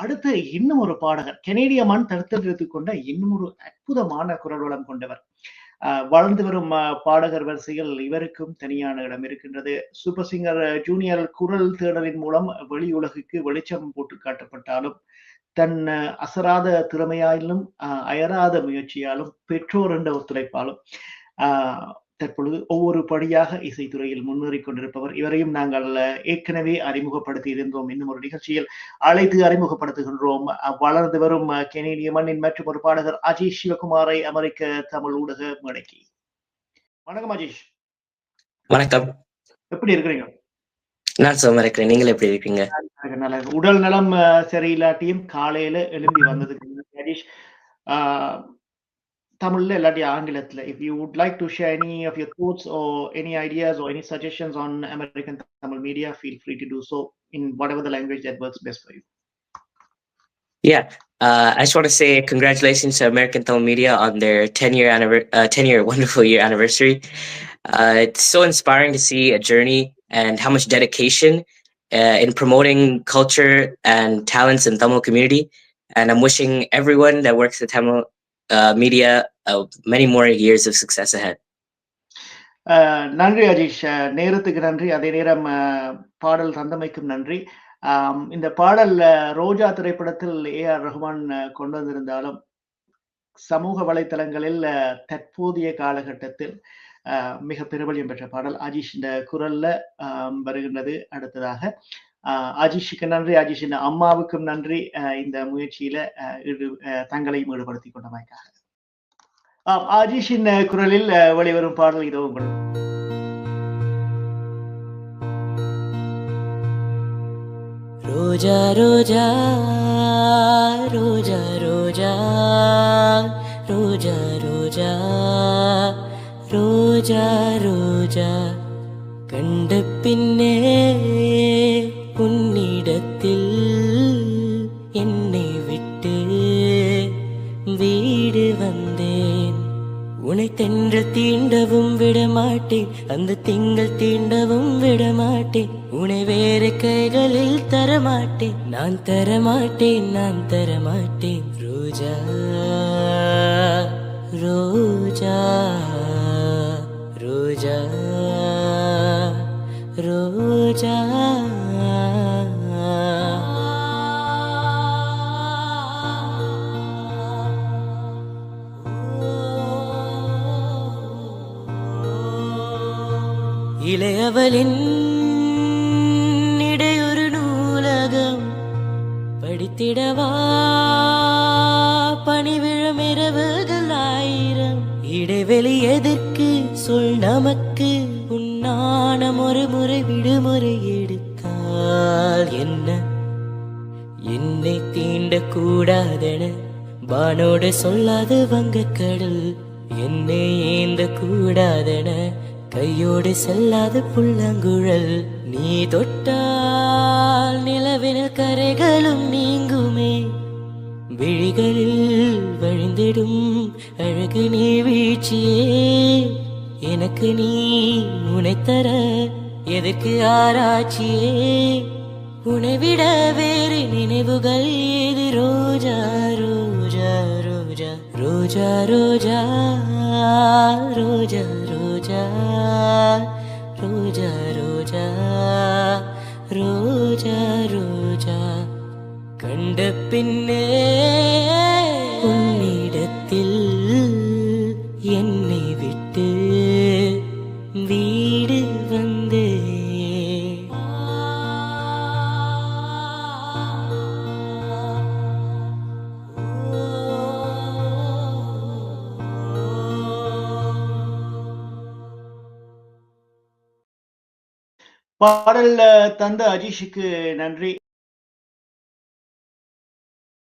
அடுத்து இன்னும் ஒரு பாடகர், கெனேடிய மண் தடுத்தெடுத்துக் கொண்ட இன்னும் ஒரு அற்புதமான குரல் வளம் கொண்டவர். வளர்ந்து வரும் பாடகர் வரிசையில் இவருக்கும் தனியான இடம் இருக்கின்றது. சூப்பர் சிங்கர் ஜூனியர் குரல் தேடலின் மூலம் வெளி உலகுக்கு வெளிச்சம் போட்டு காட்டப்பட்டாலும், தன் அசராத திறமையாலும், அயராத முயற்சியாலும், பெற்றோர் என்ற ஒத்துழைப்பாலும் தற்பொழுது ஒவ்வொரு படியாக இசைத்துறையில் முன்னேறிக் கொண்டிருப்பவர். இவரையும் நாங்கள் ஏற்கனவே அறிமுகப்படுத்தி இருந்தோம். இன்னும் ஒரு நிகழ்ச்சியில் அழைத்து அறிமுகப்படுத்துகின்றோம். வளர்ந்து வரும் கெனேடிய மண்ணின் மற்றும் ஒரு பாடகர் அஜீஷ் சிவகுமாரை அமெரிக்க தமிழ் ஊடக மேடைக்கு. வணக்கம் அஜீஷ். வணக்கம். எப்படி இருக்கிறீங்க? நான் சும்மா இருக்கிறேன். நீங்கள் எப்படி இருக்கீங்க? உடல் நலம் சரியில்லாட்டியும் காலையில எழும்பி வந்ததுக்கு Ajeesh Tamil illati Angilathla. If you would like to share any of your thoughts or any ideas or any suggestions on American Tamil media, feel free to do so in whatever the language that works best for you. Yeah, I just want to say congratulations to American Tamil media on their 10-year wonderful year anniversary. It's so inspiring to see a journey and how much dedication in promoting culture and talents in Tamil community. And I'm wishing everyone that works at Tamil media many more years of success ahead. நன்றி அஜீஷ். நேரத்துக்கு நன்றி, அதே நேரம் பாடல் தந்தமைக்கும் நன்றி. இந்த பாடல் ரோஜா திரைப்படத்தில் AR ரஹ்மான் கொண்டு வந்திருந்தாலும் சமூக வலைத்தளங்களில் தற்போதைய காலகட்டத்தில் மிக பிரபலியம் பெற்ற பாடல் அஜீஷ் இந்த குரல்ல வருகின்றது. அடுத்ததாக அஜீஷுக்கு நன்றி, அஜீஷின் அம்மாவுக்கும் நன்றி இந்த முயற்சியில தங்களையும் ஈடுபடுத்திக் கொண்டமைக்காக. அஜீஷின் குரலில் வெளிவரும் பாடல் இதோ உங்கள். ரோஜா ரோஜா ரோஜா ரோஜா ரோஜா ரோஜா ரோஜா ரோஜா கண்ட பின்னே உன்னிடத்தில் என்னை விட்டு வீடு வந்தேன். உனை தென்றல் தீண்டவும் விடமாட்டேன், அந்த திங்கள் தீண்டவும் விடமாட்டேன். உனை வேறு கைகளில் தரமாட்டேன், நான் தரமாட்டேன், நான் தரமாட்டேன். ரோஜா ரோஜா ரோஜா ரோஜா இளையவளின் இடையொரு நூலகம் படித்திடவா பணிவிழும் இரவுகள் 1000. இடைவெளி எதற்கு சொல் நமக்கு, உன்னானம் ஒரு முறை விடுமுறை எடுத்தால் என்ன? என்னை தீண்ட கூடாதென வானோடு சொல்லாது வங்கக்கடல், என்னை ஏந்த கூடாதென கையோடு செல்லாத புல்லாங்குழல். நீ தொட்டால் நிலவின கரைகளும் நீங்குமே, விழிகளில் வழிந்திடும் அழகு நீ வீழ்ச்சியே. எனக்கு நீ உனைத்தர எதற்கு ஆராய்ச்சியே? உனைவிட வேறு நினைவுகள் ஏது? ரோஜா ரோஜா ரோஜா ரோஜா ரோஜா ரோஜா ரோஜா ரோஜா ரோஜா ரோஜா ரோஜா கண்ட பின்னே உன்னிடத்தில் என்னை விட்டு வீடு வந்தே. பாடல் தந்த அஜீஷுக்கு நன்றி.